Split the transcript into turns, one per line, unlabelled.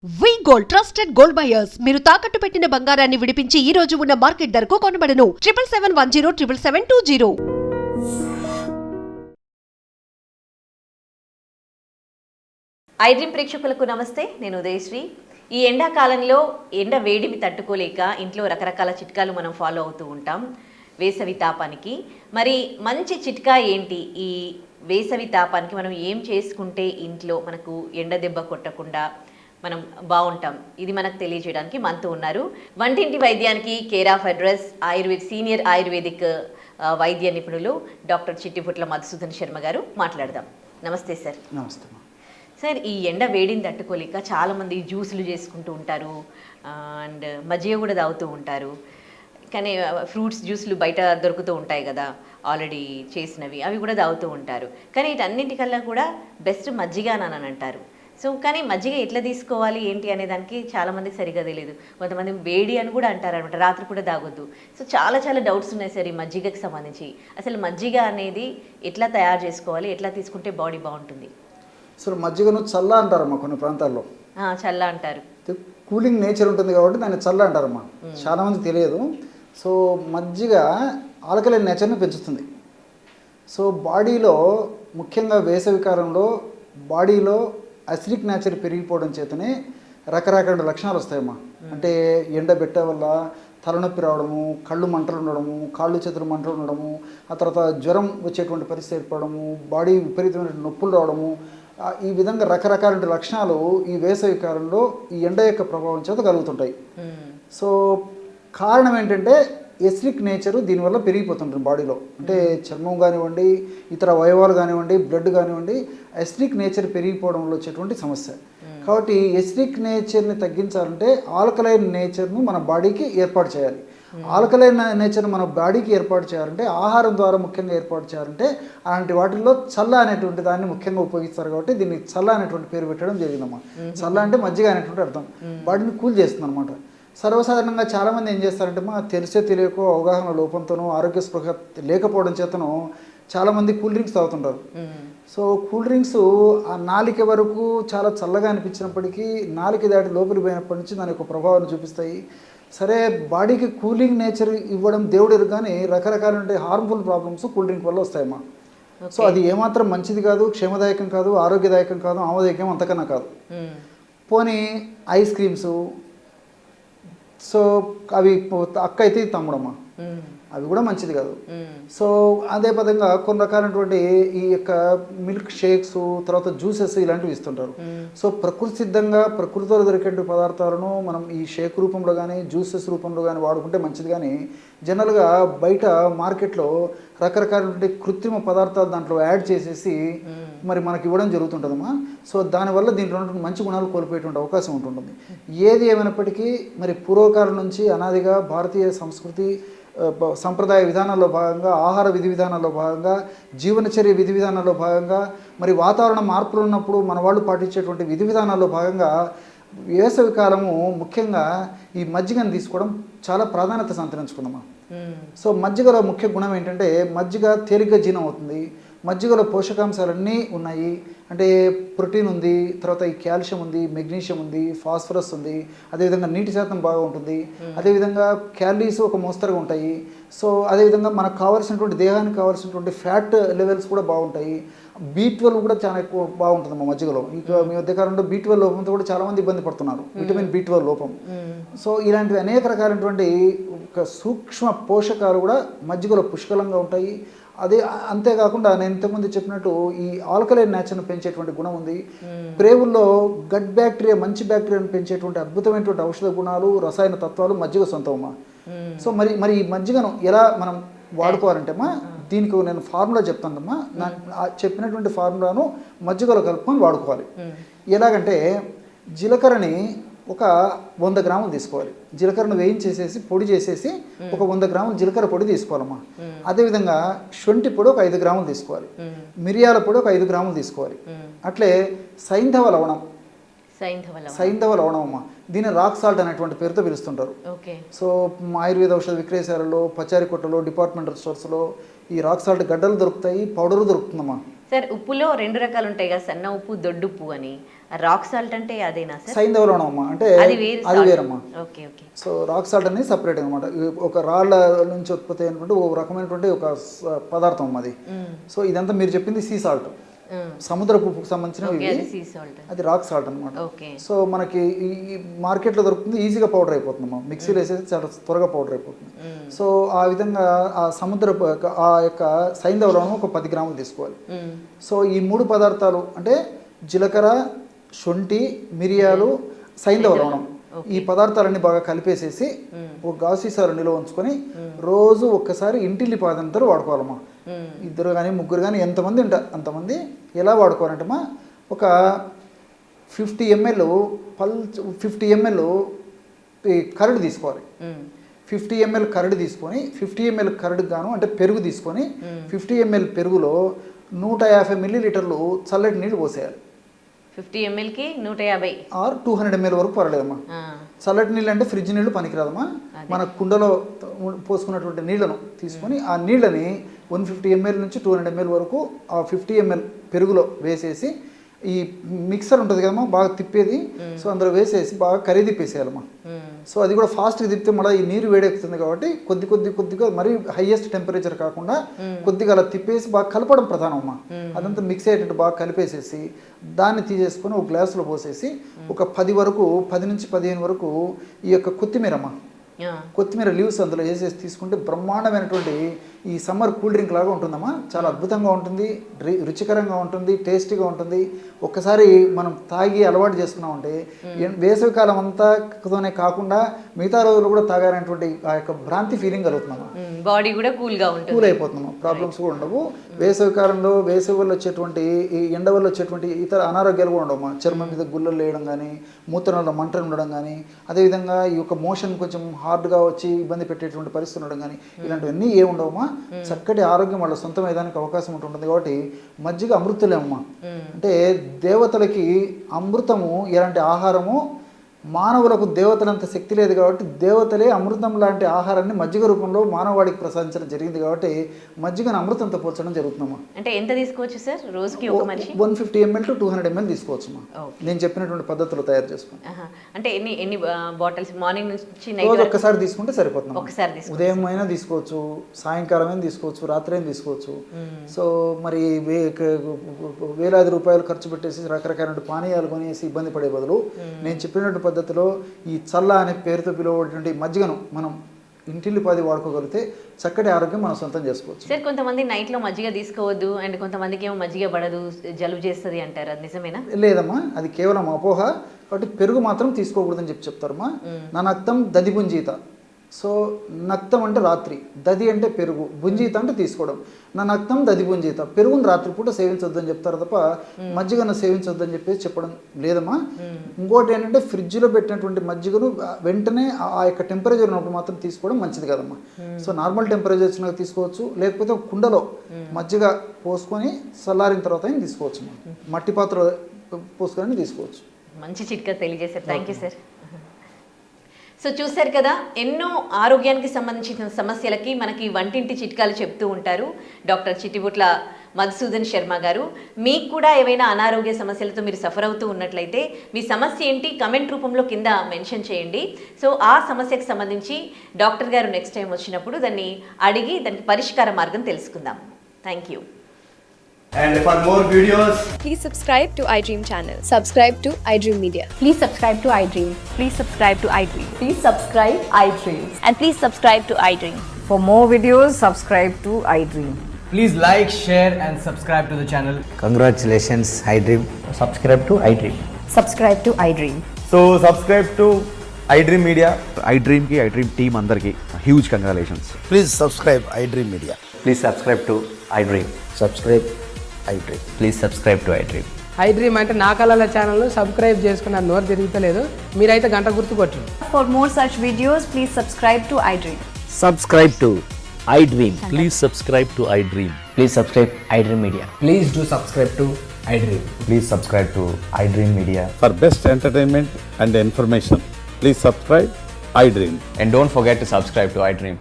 వి gold trusted gold buyers మీరు తాకట్టు పెట్టిన బంగారాన్ని విడిపించి ఈ రోజు ఉన్న మార్కెట్ ధరకు కొనబడను 7771077720.
ఐ డ్రీమ్ ప్రేక్షకులకు నమస్తే. నేను ఉదయశ్రీ. ఈ ఎండాకాలంలో ఎండ వేడిమి తట్టుకోలేక ఇంట్లో రకరకాల చిట్కాలు మనం ఫాలో అవుతూ ఉంటాం వేసవి తాపానికి. మరి మంచి చిట్కా ఏంటి? ఈ వేసవి తాపానికి మనం ఏం చేసుకుంటే ఇంట్లో మనకు ఎండ దెబ్బ కొట్టకుండా మనం బాగుంటాం, ఇది మనకు తెలియజేయడానికి మనతో ఉన్నారు వంటింటి వైద్యానికి care of address senior ayurvedic వైద్య నిపుణులు డాక్టర్ చిట్టిపుట్ల మధుసూదన్ శర్మ గారు. మాట్లాడదాం. నమస్తే సార్.
నమస్తే
సార్, ఈ ఎండ వేడిని తట్టుకోలేక చాలామంది జ్యూసులు చేసుకుంటూ ఉంటారు అండ్ మజ్జిగ కూడా తాగుతూ ఉంటారు. కానీ ఫ్రూట్స్ జ్యూస్లు బయట దొరుకుతూ ఉంటాయి కదా, ఆల్రెడీ చేసినవి, అవి కూడా తాగుతూ ఉంటారు. కానీ వీటన్నింటికల్లా కూడా బెస్ట్ మజ్జిగ అని అంటారు. సో కానీ మజ్జిగ ఎట్లా తీసుకోవాలి ఏంటి అనే దానికి చాలామందికి సరిగ్గా తెలియదు. కొంతమంది వేడి అని కూడా అంటారు అనమాట, రాత్రి కూడా తాగొద్దు. సో చాలా చాలా డౌట్స్ ఉన్నాయి సార్ ఈ మజ్జిగకి సంబంధించి. అసలు మజ్జిగ అనేది ఎట్లా తయారు చేసుకోవాలి, ఎట్లా తీసుకుంటే బాడీ బాగుంటుంది?
అసలు మజ్జిగను చల్ల అంటారమ్మా కొన్ని ప్రాంతాల్లో.
చల్ల అంటారు.
కూలింగ్ నేచర్ ఉంటుంది కాబట్టి దాన్ని చల్ల అంటారమ్మా. చాలామంది తెలియదు. సో మజ్జిగ ఆల్కలైన్ నేచర్ని పెంచుతుంది. సో బాడీలో ముఖ్యంగా వేసవి కాలంలో బాడీలో అసిడిక్ నేచర్ పెరిగిపోవడం చేతనే రకరకాల లక్షణాలు వస్తాయమ్మా. అంటే ఎండ పెట్టే వల్ల తలనొప్పి రావడము, కళ్ళు మంటలు ఉండడము, కాళ్ళు చేతులు మంటలు ఉండడము, ఆ తర్వాత జ్వరం వచ్చేటువంటి పరిస్థితి ఏర్పడము, బాడీ విపరీతమైన నొప్పులు రావడము, ఈ విధంగా రకరకాల లక్షణాలు ఈ వేసవి కాలంలో ఈ ఎండ యొక్క ప్రభావం చేత కలుగుతుంటాయి. సో కారణం ఏంటంటే ఎసిడిక్ నేచరు దీనివల్ల పెరిగిపోతుంటుంది బాడీలో. అంటే చర్మం కానివ్వండి, ఇతర అవయవాలు కానివ్వండి, బ్లడ్ కానివ్వండి, ఎసిడిక్ నేచర్ పెరిగిపోవడంలో వచ్చేటువంటి సమస్య. కాబట్టి ఎసిడిక్ నేచర్ని తగ్గించాలంటే ఆల్కలైన్ నేచర్ను మన బాడీకి ఏర్పాటు చేయాలి. ఆల్కలైన్ నేచర్ను మన బాడీకి ఏర్పాటు చేయాలంటే ఆహారం ద్వారా ముఖ్యంగా ఏర్పాటు చేయాలంటే అలాంటి వాటిల్లో చల్ల అనేటువంటి దాన్ని ముఖ్యంగా ఉపయోగిస్తారు. కాబట్టి దీన్ని చల్ల అనేటువంటి పేరు పెట్టడం జరిగిందమ్మా. చల్ల అంటే మజ్జిగ అనేటువంటి అర్థం. బాడీని కూల్ చేస్తుంది అనమాట. సర్వసాధారణంగా చాలామంది ఏం చేస్తారంటే తెలిసే తెలియకో అవగాహన లోపంతోనో ఆరోగ్య స్పృహ లేకపోవడం చేతనో చాలామంది కూల్ డ్రింక్స్ తాగుతుంటారు. సో కూల్ డ్రింక్స్ ఆ నాలిక వరకు చాలా చల్లగా అనిపించినప్పటికీ నాలిక దాటి లోపలికి పోయినప్పటి నుంచి దాని యొక్క ప్రభావాన్ని చూపిస్తాయి. సరే, బాడీకి కూలింగ్ నేచర్ ఇవ్వడం దేవుడు కానీ రకరకాల హార్మ్ఫుల్ ప్రాబ్లమ్స్ కూల్ డ్రింక్ వల్ల వస్తాయమ్మా. సో అది ఏమాత్రం మంచిది కాదు, క్షేమదాయకం కాదు, ఆరోగ్యదాయకం కాదు, ఆమోదయకం అంతకన్నా కాదు. పోనీ ఐస్ క్రీమ్స్, సో అవి అక్క అయితే తమ్ముడమ్మా, అవి కూడా మంచిది కాదు. సో అదే పదంగా కొన్ని రకాలైనటువంటి ఈ యొక్క మిల్క్ షేక్స్, తర్వాత జ్యూసెస్ ఇలాంటివి ఇస్తుంటారు. సో ప్రకృతి సిద్ధంగా ప్రకృతిలో దొరికే పదార్థాలను మనం ఈ షేక్ రూపంలో కానీ జ్యూసెస్ రూపంలో కానీ వాడుకుంటే మంచిది. కానీ జనరల్గా బయట మార్కెట్లో రకరకాలైనటువంటి కృత్రిమ పదార్థాలు దాంట్లో యాడ్ చేసేసి మరి మనకి ఇవ్వడం జరుగుతుంటుందమ్మా. సో దానివల్ల దీంట్లో ఉన్నటువంటి మంచి గుణాలు కోల్పోయేటువంటి అవకాశం ఉంటుంది. ఏది ఏమైనప్పటికీ మరి పూర్వకాలం నుంచి అనాదిగా భారతీయ సంస్కృతి సంప్రదాయ విధానాల్లో భాగంగా, ఆహార విధి విధానాల్లో భాగంగా, జీవనచర్య విధి విధానాల్లో భాగంగా, మరి వాతావరణ మార్పులు ఉన్నప్పుడు మన వాళ్ళు పాటించేటువంటి విధి విధానాల్లో భాగంగా వేసవి కాలము ముఖ్యంగా ఈ మజ్జిగను తీసుకోవడం చాలా ప్రాధాన్యత సంతరించుకుందమ్మా. సో మజ్జిగలో ముఖ్య గుణం ఏంటంటే మజ్జిగ తేలిగ్గా జీర్ణం అవుతుంది. మజ్జిగలో పోషకాంశాలన్నీ ఉన్నాయి. అంటే ప్రోటీన్ ఉంది, తర్వాత ఈ కాల్షియం ఉంది, మెగ్నీషియం ఉంది, ఫాస్ఫరస్ ఉంది, అదేవిధంగా నీటి శాతం బాగా ఉంటుంది, అదేవిధంగా క్యాలరీస్ ఒక మోస్తరుగా ఉంటాయి. సో అదేవిధంగా మనకు కావాల్సినటువంటి దేహానికి కావాల్సినటువంటి ఫ్యాట్ లెవెల్స్ కూడా బాగుంటాయి. B12 కూడా చాలా ఎక్కువ బాగుంటుంది మా మజ్జిగలో. ఇంకా మీ మధ్యకాలంలో B12 లోపంతో కూడా చాలామంది ఇబ్బంది పడుతున్నారు, విటమిన్ B12 లోపం. సో ఇలాంటివి అనేక రకాలైనటువంటి సూక్ష్మ పోషకాలు కూడా మజ్జిగలో పుష్కలంగా ఉంటాయి. అదే అంతేకాకుండా నేను ఇంతకుముందు చెప్పినట్టు ఈ ఆల్కలైన్ నేచర్ను పెంచేటువంటి గుణం ఉంది. ప్రేవుల్లో గట్ బ్యాక్టీరియా, మంచి బ్యాక్టీరియాను పెంచేటువంటి అద్భుతమైనటువంటి ఔషధ గుణాలు, రసాయన తత్వాలు మజ్జిగ సొంతమమ్మా. సో మరి ఈ మజ్జిగను ఎలా మనం వాడుకోవాలంటే దీనికి నేను ఫార్ములా చెప్తానమ్మా. చెప్పినటువంటి ఫార్ములాను మజ్జిగలో కలుపుకొని వాడుకోవాలి. ఎలాగంటే జీలకర్రని ఒక 100 గ్రాములు తీసుకోవాలి. జీలకర్రను వేయించేసేసి పొడి చేసేసి ఒక 100 గ్రాములు జీలకర్ర పొడి తీసుకోవాలమ్మా. అదేవిధంగా శొంఠి పొడి ఒక 5 గ్రాములు తీసుకోవాలి. మిరియాల పొడి ఒక 5 గ్రాములు తీసుకోవాలి. అట్లే సైంధవ లవణం అమ్మా. దీన్ని రాక్ సాల్ట్ అనేటువంటి పేరుతో పిలుస్తుంటారు. సో ఆయుర్వేద ఔషధ విక్రయశాలలో, పచారీ కొట్టలో, డిపార్ట్మెంటల్ స్టోర్స్లో ఈ రాక్ సాల్ట్ గడ్డలు దొరుకుతాయి, పౌడరు దొరుకుతుందమ్మా.
సార్, ఉప్పులో 2 రకాలు ఉంటాయి కదా, సన్న ఉప్పు, దొడ్డుప్పు అని. రాక్ సాల్ట్ అంటే అదేనా సార్?
సైంధవ లవణం అమ్మా, అంటే
అది వేరు
అది వేరమ్మా.
Okay okay.
So rock salt అనేది సపరేట్ అనమాట. ఒక రాళ్ళ నుంచి ఉత్పత్తి అయినటువంటి ఒక రకమైనటువంటి ఒక పదార్థం అమ్మా అది. సో ఇదంతా మీరు చెప్పింది సీ సాల్ట్, సముద్రపు ఉప్పుకు సంబంధించినవి, అది రాక్ సాల్ట్ అనమాట. సో మనకి ఈ మార్కెట్లో దొరుకుతుంది, ఈజీగా పౌడర్ అయిపోతుంది అమ్మా, మిక్సీలో వేసేసి చాలా త్వరగా పౌడర్ అయిపోతుంది. సో ఆ విధంగా ఆ సముద్రపు ఆ యొక్క సైంధవ లవణం ఒక 10 గ్రాములు తీసుకోవాలి. సో ఈ 3 పదార్థాలు అంటే జీలకర్ర, శొంఠి, మిరియాలు, సైంధవ లవణం, ఈ పదార్థాలన్నీ బాగా కలిపేసేసి ఒక గాజు నిల్వ ఉంచుకొని రోజు ఒక్కసారి ఇంటిల్లిపాదంతా వాడుకోవాలమ్మా. 2 కానీ 3 కానీ ఎంతమంది ఉంటారు అంతమంది. ఎలా వాడుకోవాలంటమ్మా, ఒక 50 ml 50 ml కరడు తీసుకోవాలి. 50 ml కరడు తీసుకొని 50 ml కరడుకు గాను అంటే పెరుగు తీసుకొని 50 ml పెరుగులో 150 ml చల్లటి నీళ్ళు పోసేయాలి.
50 mlకి 150
ఆర్ 200 ml వరకు పర్లేదమ్మా. చల్లటి నీళ్ళు అంటే ఫ్రిడ్జ్ నీళ్ళు పనికిరాదమ్మా. మన కుండలో పోసుకున్నటువంటి నీళ్లను తీసుకొని ఆ నీళ్ళని 150 ml నుంచి 200 ml వరకు ఆ 50 ml పెరుగులో వేసేసి ఈ మిక్సర్ ఉంటుంది కదమ్మా బాగా తిప్పేది, సో అందులో వేసేసి బాగా కరిదిప్పేసేయాలమ్మా. సో అది కూడా ఫాస్ట్గా తిప్పితే మళ్ళీ ఈ నీరు వేడెక్కుతుంది కాబట్టి కొద్దిగా మరీ హైయెస్ట్ టెంపరేచర్ కాకుండా కొద్దిగా అలా తిప్పేసి బాగా కలపడం ప్రధానం అమ్మా. అదంతా మిక్స్ అయ్యేటట్టు బాగా కలిపేసేసి దాన్ని తీసేసుకొని ఒక గ్లాసులో పోసేసి ఒక 10 నుంచి 15 వరకు ఈ యొక్క కొత్తిమీర లీవ్స్ అందులో వేసేసి తీసుకుంటే బ్రహ్మాండమైనటువంటి ఈ సమ్మర్ కూల్ డ్రింక్ లాగా ఉంటుందమ్మా. చాలా అద్భుతంగా ఉంటుంది, రుచికరంగా ఉంటుంది, టేస్టీగా ఉంటుంది. ఒక్కసారి మనం తాగి అలవాటు చేసుకున్నామంటే వేసవికాలం అంతానే కాకుండా మిగతా రోజులు కూడా తాగాలనేటువంటి ఆ యొక్క భ్రాంతి ఫీలింగ్ కలుగుతుందమ్మా.
బాడీ కూడా కూల్
అయిపోతుందమ్మా, ప్రాబ్లమ్స్ కూడా ఉండవు. వేసవికాలంలో వేసవి వల్ల వచ్చేటువంటి ఈ ఎండ వల్ల వచ్చేటువంటి ఇతర అనారోగ్యాలు కూడా ఉండవమ్మా. చర్మం మీద గుల్లలు వేయడం కానీ, మూత్రంలో మంటలు ఉండడం కానీ, అదేవిధంగా ఈ యొక్క మోషన్ కొంచెం హార్డ్గా వచ్చి ఇబ్బంది పెట్టేటువంటి పరిస్థితి ఉండడం కానీ, ఇలాంటివన్నీ ఏ ఉండవమ్మా. చక్కటి ఆరోగ్యం వాళ్ళ సొంతం అయ్యేదానికి అవకాశం ఉంటుంది. కాబట్టి మజ్జిగ అమృతులేమ్మా. అంటే దేవతలకి అమృతము ఎలాంటి ఆహారము, మానవులకు దేవతలంత శక్తి లేదు కాబట్టి దేవతలే అమృతం లాంటి ఆహారాన్ని మజ్జిగ రూపంలో మానవాడికి ప్రసాదించడం జరిగింది. కాబట్టి మజ్జిగను అమృతంతో పోల్చడం జరుగుతుందమ్మా.
అంటే ఎంత తీసుకోవచ్చు సార్ రోజుకి ఒక మనిషి?
150 ml to 200 ml తీసుకోవచ్చమ్మా, నేను చెప్పినటువంటి పద్ధతిలో తయారు చేసుకుని.
అంటే ఎన్ని బాటిల్స్ మార్నింగ్ నుంచి
రోజు ఒక్కసారి తీసుకుంటే సరిపోతుంది.
ఒకసారి
ఉదయం అయినా తీసుకోవచ్చు, సాయంకాలం అయినా తీసుకోవచ్చు, రాత్రి అయినా తీసుకోవచ్చు. సో మరి వేలాది రూపాయలు ఖర్చు పెట్టేసి రకరకాల పానీయాలు కొనేసి ఇబ్బంది పడే బదులు నేను చెప్పినటువంటి పద్ధతిలో ఈ చల్ల అనే పేరుతో పిలువబడేటువంటి మజ్జిగను మనం ఇంటిల్లిపాది వాడుకోగలిగితే చక్కటి ఆరోగ్యం మనం సొంతం చేసుకోవచ్చు.
సార్ కొంతమంది నైట్లో మజ్జిగ తీసుకోవద్దు అండ్ కొంతమందికి ఏమో మజ్జిగ పడదు, జలుబు చేస్తుంది అంటారు, అది నిజమేనా?
లేదమ్మా, అది కేవలం అపోహ. కాబట్టి పెరుగు మాత్రం తీసుకోకూడదని చెప్తారమ్మా. నా నక్తం దది పుంజీత. సో నక్తం అంటే రాత్రి, దది అంటే పెరుగు, భుంజీత అంటే తీసుకోవడం. నా నక్తం దది భుంజీత, పెరుగును రాత్రిపూట సేవించొద్దని చెప్తారు తప్ప మజ్జిగను సేవించొద్దని చెప్పేసి చెప్పడం లేదమ్మా. ఇంకోటి ఏంటంటే ఫ్రిడ్జ్లో పెట్టినటువంటి మజ్జిగను వెంటనే ఆ యొక్క టెంపరేచర్ ఉన్నప్పుడు మాత్రం తీసుకోవడం మంచిది కదమ్మా. సో నార్మల్ టెంపరేచర్ వచ్చినాక తీసుకోవచ్చు, లేకపోతే కుండలో మజ్జిగ పోసుకొని చల్లారిన తర్వాత తీసుకోవచ్చు, మట్టి పాత్ర పోసుకొని తీసుకోవచ్చు.
మంచి చిట్కా తెలియజేశారు, థ్యాంక్ యూ సార్. సో చూశారు కదా, ఎన్నో ఆరోగ్యానికి సంబంధించిన సమస్యలకి మనకి వంటింటి చిట్కాలు చెప్తూ ఉంటారు డాక్టర్ చిట్టిబుట్ల మధుసూదన్ శర్మ గారు. మీకు కూడా ఏవైనా అనారోగ్య సమస్యలతో మీరు సఫర్ అవుతూ ఉన్నట్లయితే మీ సమస్య ఏంటి కమెంట్ రూపంలో కింద మెన్షన్ చేయండి. సో ఆ సమస్యకు సంబంధించి డాక్టర్ గారు నెక్స్ట్ టైం వచ్చినప్పుడు దాన్ని అడిగి దానికి పరిష్కార మార్గం తెలుసుకుందాం. Thank you.
And for more videos,
please subscribe to iDream channel. Subscribe to iDream Media.
Please subscribe to iDream.
Please subscribe to iDream.
Please subscribe iDream.
And please subscribe to iDream.
For more videos, subscribe to iDream.
please like, share and subscribe to the channel.
Congratulations, iDream.
Subscribe to iDream.
Subscribe to iDream.
So subscribe to iDream Media.
iDream ki iDream team andarki huge congratulations.
Please subscribe iDream Media.
Please subscribe to iDream.
Subscribe iDream.
Please subscribe to iDream.
iDream అంటే నా కళల channel subscribe చేసుకున్న నోరు తిరుగుతలేదు, మీరైతే గంట గుర్తు కొట్టండి.
For more such videos, please subscribe to iDream.
Subscribe to iDream.
Please subscribe to iDream. Please subscribe iDream Media.
Please do subscribe to iDream.
Please subscribe to iDream Media.
For best entertainment and information, please subscribe iDream.
And don't forget to subscribe to iDream.